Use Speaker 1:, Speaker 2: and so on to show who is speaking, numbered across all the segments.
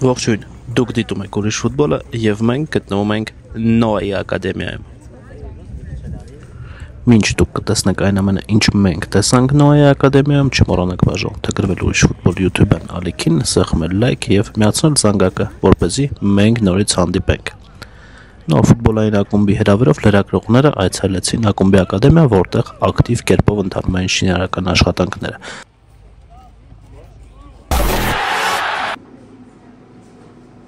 Speaker 1: Ողջույն, դուք դիտում եք ուրիշ ֆուտբոլը եւ մենք գտնվում ենք Նոայի ակադեմիայում։ Մինչ դուք կտեսնեք այն ամենը, ինչ մենք տեսանք Նոայի ակադեմիայում, չմոռանաք բաժանորդը գրվել ուրիշ ֆուտբոլ YouTube-ն ալիքին, սեղմել լայք եւ միացնել զանգակը, որպեսզի մենք նորից հանդիպենք։ Նո ֆուտբոլային ակումբի հրավերով լրագրողները այցելեցին ակումբի ակադեմիա, որտեղ ակտիվ կերպով ընթանում են շինարարական աշխատանքները։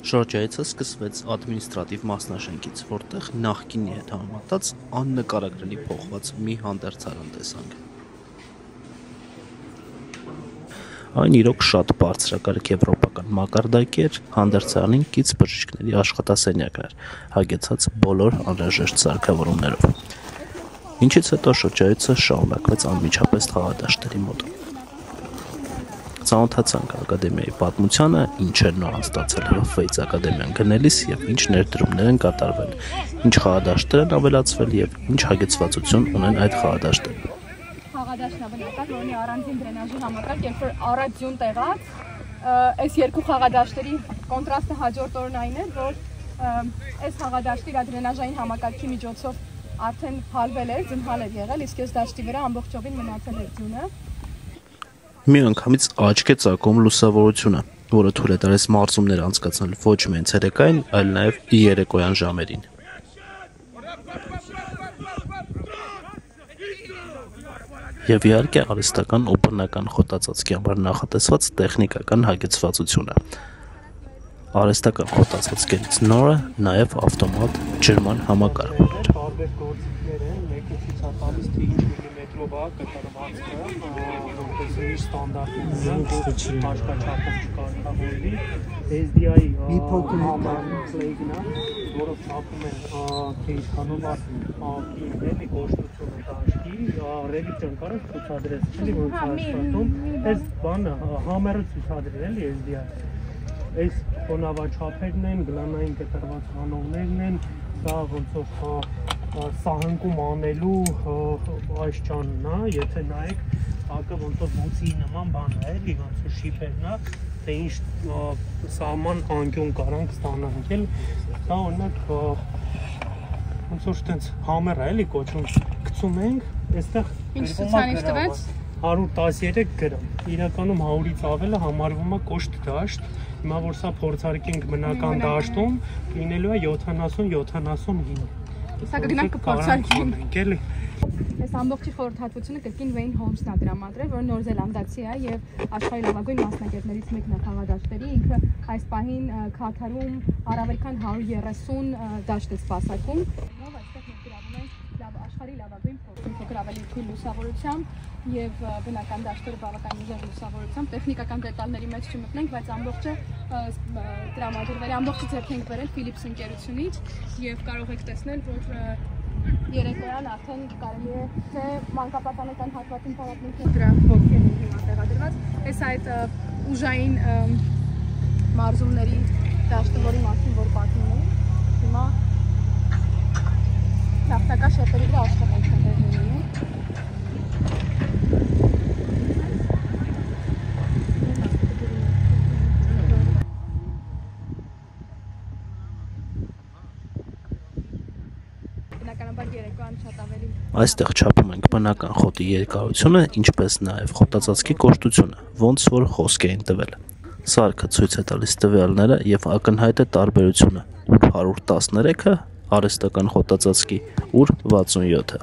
Speaker 1: Շրջայցը սկսվեց ադմինիստրատիվ մասնաշենքից, որտեղ նախկինի հետ համեմատած աննկարագրելի փոխված մի հանդերձարան տեսանք։ Այն իրոք շատ բարձրակարգ եվրոպական մակարդակի էր, հանդերձարանին կից բժիշկների աշխատասենյակն էր, հագեցած բոլոր անհրաժեշտ սարքավորումներով։ Ինչից հետո շրջայցը շարունակվեց անմիջապես խաղադաշտերի մոտ։ Ծանոթացանք ակադեմիայի պատմությանը, ինչ էր նորան ստացել հրվեց ակադեմիան գնելիս եւ ինչ ներդրումներ են կատարվել, ինչ խաղադաշտեր են ավելացվել եւ ինչ հագեցվածություն ունեն այդ խաղադաշտերը։
Speaker 2: Խաղադաշտն բնական, որ ունի առանձին դրենաժի համակարգ, երբ որ առանձին տեղած, այս երկու խաղադաշտերի կոնտրաստը հաջորդ օրն այն է, որ այս խաղադաշտի դրենաժային համակարգի միջոցով արդեն հալվել էր, ձնհալ էր եղել, իսկ այս դաշտի վրա ամբողջովին մնացել էր ձյունը։
Speaker 1: Մի անգամից աչք է ծակում լուսավորությունը, որը թույլ է տալիս մարզումներ անցկացնել ոչ միայն ցերեկային, այլ նաև երեկոյան ժամերին։ Եվ իհարկե արհեստական ու բնական խոտածածկի համար նախատեսված տեխնիկական հագեցվածությունը։ Արհեստական խոտածածկերից նորը նաև ավտոմատ ջրման համակարգ ուներ։
Speaker 3: SDI-ի մի փոքր համակարգն է, որը ցապում են քեյքանով ասի կոստությունը դաշտի, ռելի ճնկարը ցուցադրես, էլի ոնց է աշխատում, այս բանը համերը ցուցադրել էլի SDI-ը։ Այս խոնավաչափերն են, գլանային կտրված հանողներն են, սա ոնց որ սահնկում անելու այս ճանն է, եթե նայեք, ակը ոնց որ բուծի նման բան է, էլի ոնց որ շիփերն է, թե ինչ սահման անկյուն կարանք ստանանք, էլ դա օրինակ ոնց որ տենց համեր է, էլի կոչում, գցում ենք, այստեղ
Speaker 2: ինչ ցուցանիշ տվեց
Speaker 3: 113 գրամ, իրականում 100-ից ավելը համարվում է կոշտ դաշտ, հիմա որ սա փորձարկենք բնական դաշտում, լինելու է 70-75։
Speaker 2: Սա կգնանք կփորձարկենք,
Speaker 3: էլի։
Speaker 2: Այս ամբողջի խորհրդատվությունը կրկին Վեյն Հոլմսն է տրամադրել, որ Նոր Զելանդացի է եւ աշխարհի լավագույն մասնագետներից մեկն է խաղադաշտերի, ինքը այս պահին Քաթարում առավել քան 130 դաշտ է սպասարկում։ Այստեղ մենք գրավում ենք աշխարհի լավագույն փոքր ավելի թույլ լուսավորությամբ եւ բնական դաշտերը բավական ուժեղ լուսավորությամբ, տեխնիկական դետալների մեջ չմտնենք, բայց ամբողջը տրամադրվել է, ամբողջը ձեռք ենք բերել Philips ընկերությունից եւ կարող եք տեսնել, որ երեկոյան արդեն կարելի է թե մանկապատանեկան հատվածին պարապմունքն դրա ոգին հիմա տեղադրված, այս այդ ուժային մարզումների դաշտը, որի մասին որ պատմում էի, հիմա նավթակա շերտերի վրա աշխատանքներ են լինում։
Speaker 1: Այստեղ չափում ենք բնական խոտի երկարությունը, ինչպես նաև խոտածածկի կոշտությունը, ոնց որ խոսք էին տվել։ Սարքը ցույց է տալիս տվյալները եւ ակնհայտ է տարբերությունը, ուր 113-ը արհեստական խոտածածկի, ուր 67-ը։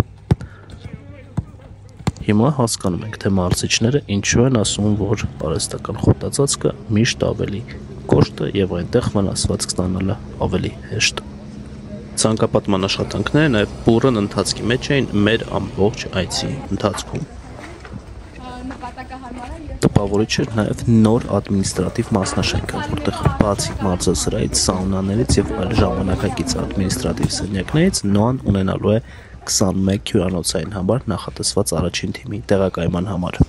Speaker 1: Հիմա հասկանում ենք, թե մարզիչները ինչու են ասում, որ արհեստական խոտածածկը միշտ ավելի կոշտ է եւ այնտեղ վնասվածք ստանալը ավելի հեշտ։ Ցանկապատման աշխատանքները նաև բուռն ընթացքի մեջ էին մեր ամբողջ այցի ընթացքում։ Տպավորիչ էր նաև նոր ադմինիստրատիվ մասնաշենքը, որտեղ բացի մարզասրահից, սաունաներից եւ այլ ժամանակակից ադմինիստրատիվ սենյակներից Նոան ունենալու է 21 հյուրանոցային համար նախատեսված առաջին թիմի տեղակայման համար։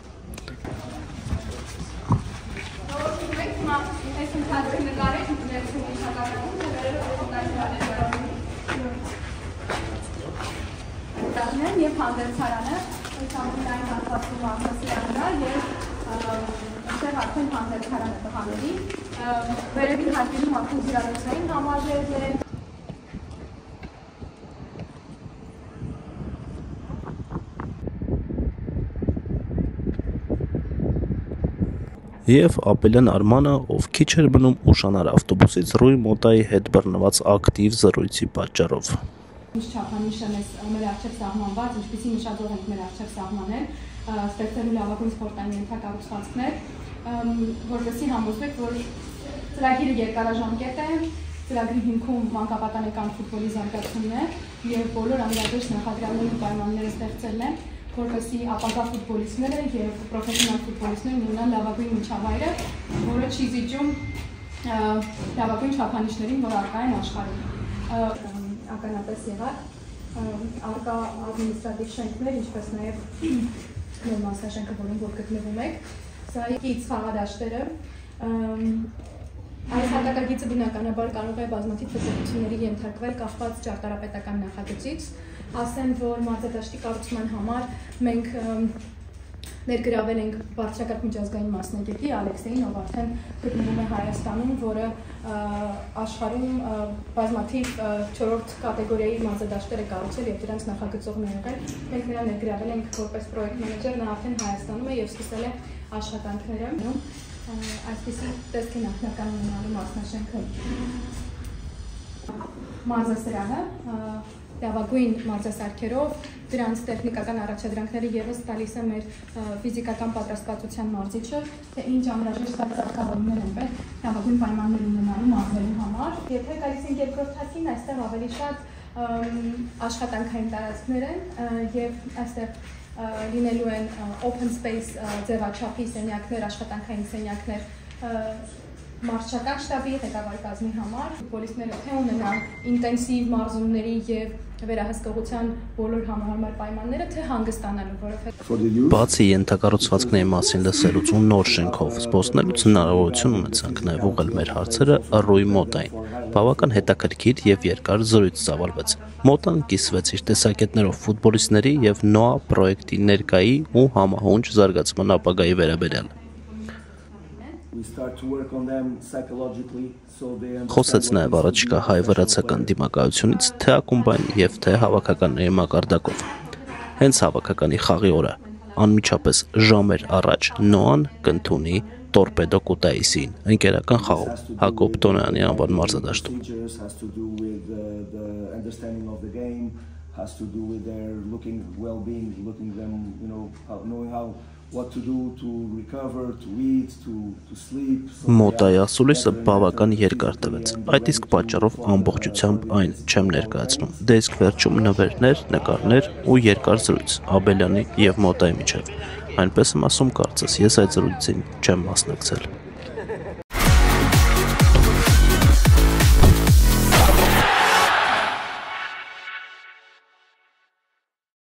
Speaker 2: Եվ հանդերձարանը այս ամենայն հատվածում արտասիրանն է եւ այստեղ արդեն հանդերձարանը տղաների վերևին հարկերում արդեն զրահոցային համարներն են։
Speaker 1: Եվ Ապելյան Արմանը, ով քիչ էր մնում ուշանար ավտոբուսից Ռուի Մոտայի հետ բռնված ակտիվ զրույցի պատճառով։
Speaker 2: Ինչ չափանիշը մեր առջև սահմանված, ինչպեսի նշաձող ենք մեր առջև սահմանել, ստեղծելու լավագույն սպորտային ենթակառուցվածքներ, որպեսզի համոզվեք, որ ծրագիրը երկարաժամկետ է, ծրագրի հիմքում մանկապատանեկան ֆուտբոլի զարգացումն է եւ բոլոր անհրաժեշտ նախադրյալների պայմանները ստեղծելն է, որպեսզի ապագա ֆուտբոլիստները եւ պրոֆեսիոնալ ֆուտբոլիստները ունենան լավագույն միջավայրը, որը չի զիջում լավագույն չափանիշներին, որ առկա են աշխարհում։ Ականատես եղած արկա ադմինիստրատիվ շենքներ, ինչպես նաև մեր մասնաշենքը, որում որ գտնվում եք, սա կից խաղադաշտերը, այս հատակագիծը բնականաբար կարող է բազմաթիվ փոփոխությունների ենթարկվել կախված ճարտարապետական նախագծից, ասեմ, որ մարզադաշտի կառուցման համար մենք ներգրավել ենք բարձրակարգ միջազգային մասնագետի Ալեքսեյին, ով արդեն գտնվում է Հայաստանում, որը աշխարհում բազմաթիվ 4-րդ կատեգորիայի մարզադաշտեր է կառուցել եւ դրանց նախագծողն է եղել։ Մենք նրան ներգրավել ենք որպես պրոյեկտ մենեջեր, նա արդեն Հայաստանում է եւ սկսել է աշխատանքները։ Այսպեսի տեսք է նախնական ունենալու մասնաշենքը։ Մարզասրահը լավագույն մարզասարքերով, դրանց տեխնիկական առաջադրանքները ևս տալիս է մեր ֆիզիկական պատրաստվածության մարզիչը, թե ինչ անհրաժեշտ սարքավորումներ են պետք լավագույն պայմաններ ունենալու մարզելու համար։ Եթե գալիս ենք երկրորդ հարկին, այստեղ ավելի շատ աշխատանքային տարածքներ են եւ այստեղ լինելու են open space ձևաչափի սենյակներ, աշխատանքային սենյակներ մարզչական շտաբի ղեկավար կազմի համար, ֆուտբոլիստները թե ունենան ինտենսիվ մարզումների եւ վերահսկողության բոլոր համահարմար պայմանները, թե հանգստանալու, որովհետեւ
Speaker 1: բացի ենթակառուցվածքների մասին լսելուց ու նոր շենքով զբոսնելուց հնարավորություն ունեցանք նաեւ ուղղել մեր հարցերը Ռուի Մոտային։ Բավական հետաքրքիր եւ երկար զրույց ծավալվեց։ Մոտան կիսվեց իր տեսակետներով ֆուտբոլիստների եւ NOA պրոյեկտի ներկայի ու համահունչ զարգացման ապագայի վերաբերյալ։ Խոսեց նաև առաջիկա հայ-վրացական դիմակայությունից թե ակումբային եւ թե հավաքականների մակարդակով։ Հենց հավաքականի խաղի օրը անմիջապես ժամեր առաջ NOA-ն կընդունի Տորպեդո Կուտայիսին ընկերական խաղում Հակոբ Տոնյանի անվան մարզադաշտում։ Մոտայի ասուլիսը բավական երկար տվեց, այդ իսկ պատճառով ամբողջությամբ այն չեմ ներկայացնում, դե իսկ վերջում նվերներ, նկարներ ու երկար զրույց Աբելյանի եւ Մոտայի միջև, այնպես եմ ասում կարծես, ես այդ զրույցին չեմ մասնակցել։